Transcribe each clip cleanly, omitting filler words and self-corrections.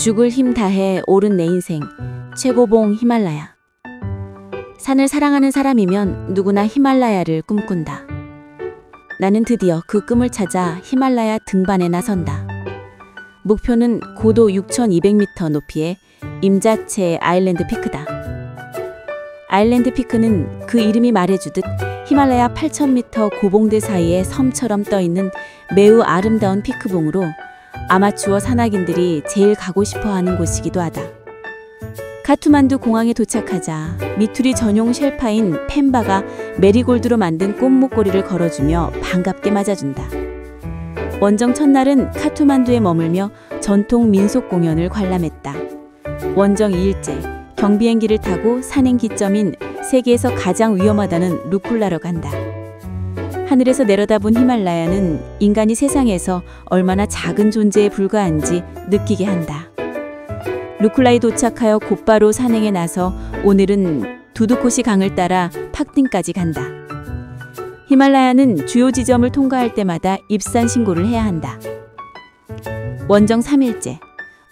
죽을 힘 다해 오른 내 인생, 최고봉 히말라야. 산을 사랑하는 사람이면 누구나 히말라야를 꿈꾼다. 나는 드디어 그 꿈을 찾아 히말라야 등반에 나선다. 목표는 고도 6,200m 높이의 임자체 아일랜드 피크다. 아일랜드 피크는 그 이름이 말해주듯 히말라야 8,000m 고봉대 사이에 섬처럼 떠있는 매우 아름다운 피크봉으로 아마추어 산악인들이 제일 가고 싶어하는 곳이기도 하다. 카투만두 공항에 도착하자 미투리 전용 쉘파인 펜바가 메리골드로 만든 꽃 목걸이를 걸어주며 반갑게 맞아준다. 원정 첫날은 카투만두에 머물며 전통 민속 공연을 관람했다. 원정 2일째, 경비행기를 타고 산행 기점인 세계에서 가장 위험하다는 루쿨라로 간다. 하늘에서 내려다본 히말라야는 인간이 세상에서 얼마나 작은 존재에 불과한지 느끼게 한다. 루쿨라에 도착하여 곧바로 산행에 나서 오늘은 두두코시 강을 따라 팍띵까지 간다. 히말라야는 주요 지점을 통과할 때마다 입산 신고를 해야 한다. 원정 3일째,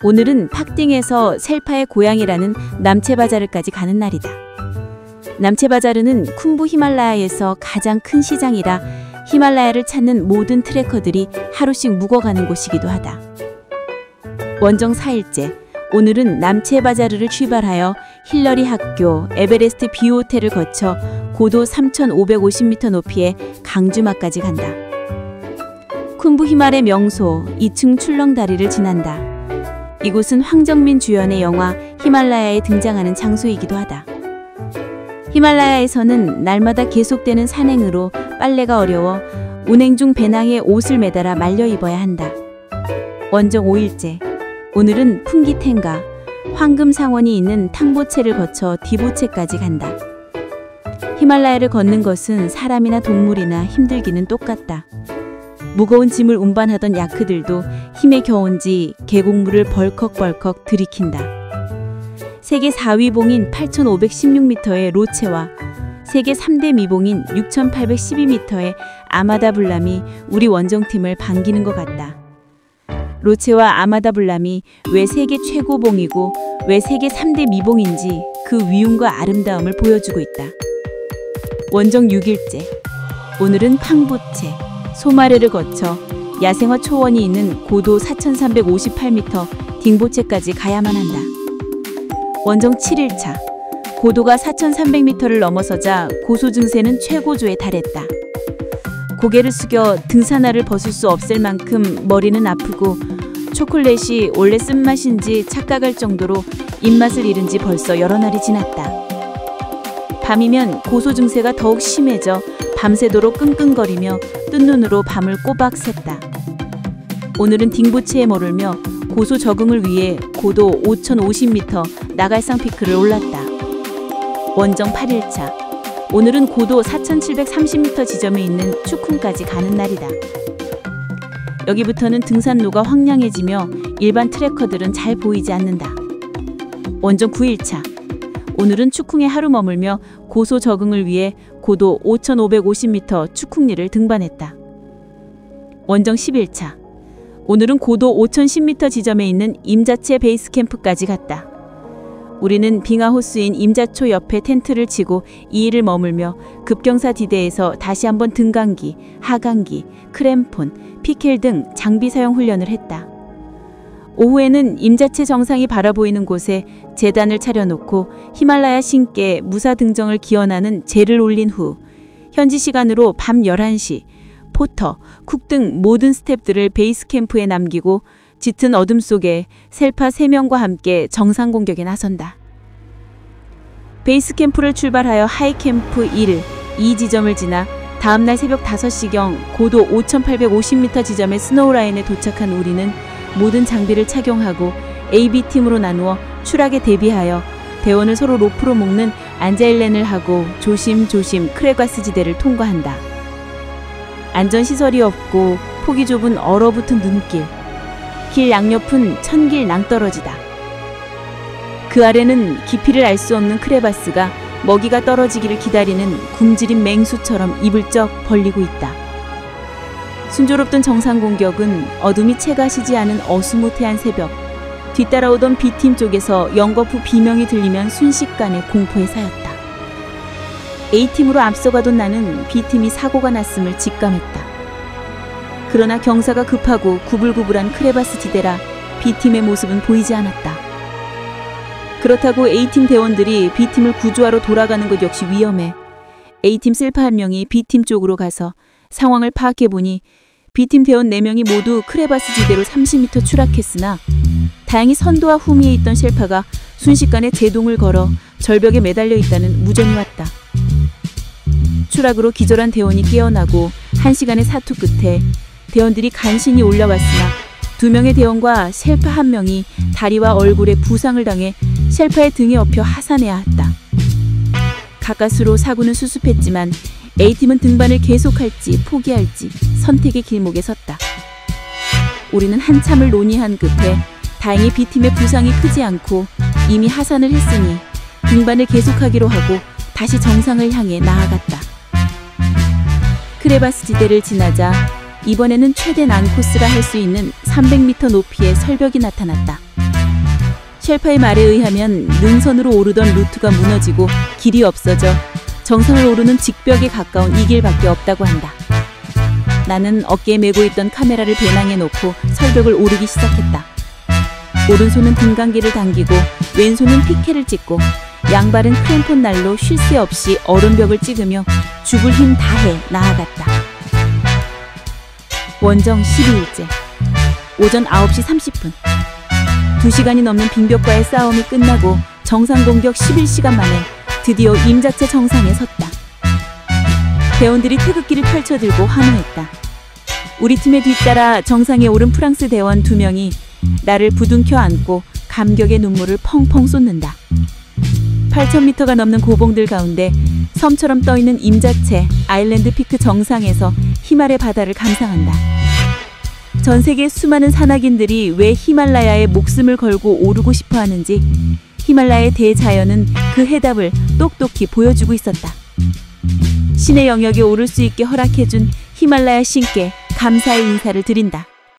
오늘은 팍띵에서 셀파의 고향이라는 남체바자르까지 가는 날이다. 남체바자르는 쿤부 히말라야에서 가장 큰 시장이라 히말라야를 찾는 모든 트레커들이 하루씩 묵어가는 곳이기도 하다. 원정 4일째, 오늘은 남체바자르를 출발하여 힐러리 학교, 에베레스트 뷰 호텔을 거쳐 고도 3,550m 높이의 강주마까지 간다. 쿤부 히말의 명소 2층 출렁다리를 지난다. 이곳은 황정민 주연의 영화 히말라야에 등장하는 장소이기도 하다. 히말라야에서는 날마다 계속되는 산행으로 빨래가 어려워 운행 중 배낭에 옷을 매달아 말려 입어야 한다. 원정 5일째, 오늘은 풍기텐가, 황금 상원이 있는 탕보체를 거쳐 디보체까지 간다. 히말라야를 걷는 것은 사람이나 동물이나 힘들기는 똑같다. 무거운 짐을 운반하던 야크들도 힘에 겨운지 계곡물을 벌컥벌컥 들이킨다. 세계 4위 봉인 8,516m의 로체와 세계 3대 미봉인 6,812m의 아마다블람이 우리 원정팀을 반기는 것 같다. 로체와 아마다블람이 왜 세계 최고봉이고 왜 세계 3대 미봉인지 그 위움과 아름다움을 보여주고 있다. 원정 6일째, 오늘은 탕보체, 소마르를 거쳐 야생화 초원이 있는 고도 4,358m 딩보체까지 가야만 한다. 원정 7일차, 고도가 4,300m를 넘어서자 고소 증세는 최고조에 달했다. 고개를 숙여 등산화를 벗을 수 없을 만큼 머리는 아프고 초콜릿이 원래 쓴맛인지 착각할 정도로 입맛을 잃은 지 벌써 여러 날이 지났다. 밤이면 고소 증세가 더욱 심해져 밤새도록 끙끙거리며 뜬 눈으로 밤을 꼬박 샜다. 오늘은 딩보체에 머물며 고소 적응을 위해 고도 5,050m 나갈상 피크를 올랐다. 원정 8일차, 오늘은 고도 4,730m 지점에 있는 추쿤까지 가는 날이다. 여기부터는 등산로가 황량해지며 일반 트레커들은 잘 보이지 않는다. 원정 9일차, 오늘은 추쿵에 하루 머물며 고소 적응을 위해 고도 5,550m 추쿵리를 등반했다. 원정 10일차, 오늘은 고도 5,010m 지점에 있는 임자체 베이스 캠프까지 갔다. 우리는 빙하 호수인 임자초 옆에 텐트를 치고 2일을 머물며 급경사 디대에서 다시 한번 등강기, 하강기, 크램폰, 피켈 등 장비 사용 훈련을 했다. 오후에는 임자체 정상이 바라보이는 곳에 제단을 차려놓고 히말라야 신께 무사 등정을 기원하는 제를 올린 후 현지 시간으로 밤 11시 포터, 쿡 등 모든 스태프들을 베이스 캠프에 남기고 짙은 어둠 속에 셀파 3명과 함께 정상 공격에 나선다. 베이스 캠프를 출발하여 하이 캠프 1, 2 지점을 지나 다음날 새벽 5시경 고도 5,850m 지점의 스노우라인에 도착한 우리는 모든 장비를 착용하고 AB팀으로 나누어 추락에 대비하여 대원을 서로 로프로 묶는 안자일렌을 하고 조심조심 크레과스 지대를 통과한다. 안전시설이 없고 폭이 좁은 얼어붙은 눈길, 길 양옆은 천길 낭떠러지다. 그 아래는 깊이를 알 수 없는 크레바스가 먹이가 떨어지기를 기다리는 굶주린 맹수처럼 입을 쩍 벌리고 있다. 순조롭던 정상 공격은 어둠이 채 가시지 않은 어수무태한 새벽, 뒤따라오던 B팀 쪽에서 연거푸 비명이 들리면 순식간에 공포에 사였다. A팀으로 앞서가던 나는 B팀이 사고가 났음을 직감했다. 그러나 경사가 급하고 구불구불한 크레바스 지대라 B팀의 모습은 보이지 않았다. 그렇다고 A팀 대원들이 B팀을 구조하러 돌아가는 것 역시 위험해 A팀 셀파 한 명이 B팀 쪽으로 가서 상황을 파악해보니 B팀 대원 4명이 모두 크레바스 지대로 30m 추락했으나 다행히 선도와 후미에 있던 쉘파가 순식간에 제동을 걸어 절벽에 매달려 있다는 무전이 왔다. 추락으로 기절한 대원이 깨어나고 1시간의 사투 끝에 대원들이 간신히 올라왔으나 2명의 대원과 쉘파 1명이 다리와 얼굴에 부상을 당해 쉘파의 등에 엎여 하산해야 했다. 가까스로 사고는 수습했지만 A팀은 등반을 계속할지 포기할지 선택의 길목에 섰다. 우리는 한참을 논의한 끝에 다행히 B팀의 부상이 크지 않고 이미 하산을 했으니 등반을 계속하기로 하고 다시 정상을 향해 나아갔다. 크레바스 지대를 지나자 이번에는 최대 난코스라 할 수 있는 300m 높이의 설벽이 나타났다. 쉘파의 말에 의하면 능선으로 오르던 루트가 무너지고 길이 없어져 정상을 오르는 직벽에 가까운 이 길밖에 없다고 한다. 나는 어깨에 메고 있던 카메라를 배낭에 놓고 설벽을 오르기 시작했다. 오른손은 등간기를 당기고 왼손은 피켓을 찍고 양발은 크램폰 날로 쉴 새 없이 얼음벽을 찍으며 죽을 힘 다해 나아갔다. 원정 12일째 오전 9시 30분 2시간이 넘는 빙벽과의 싸움이 끝나고 정상 공격 11시간 만에 드디어 임자체 정상에 섰다. 대원들이 태극기를 펼쳐들고 환호했다. 우리 팀에 뒤따라 정상에 오른 프랑스 대원 2명이 나를 부둥켜 안고 감격의 눈물을 펑펑 쏟는다. 8,000m가 넘는 고봉들 가운데 섬처럼 떠있는 임자체 아일랜드 피크 정상에서 히말의 바다를 감상한다. 전 세계 수많은 산악인들이 왜 히말라야에 목숨을 걸고 오르고 싶어 하는지 히말라야의 대자연은 그 해답을 똑똑히 보여주고 있었다. 신의 영역에 오를 수 있게 허락해준 히말라야 신께 감사의 인사를 드린다.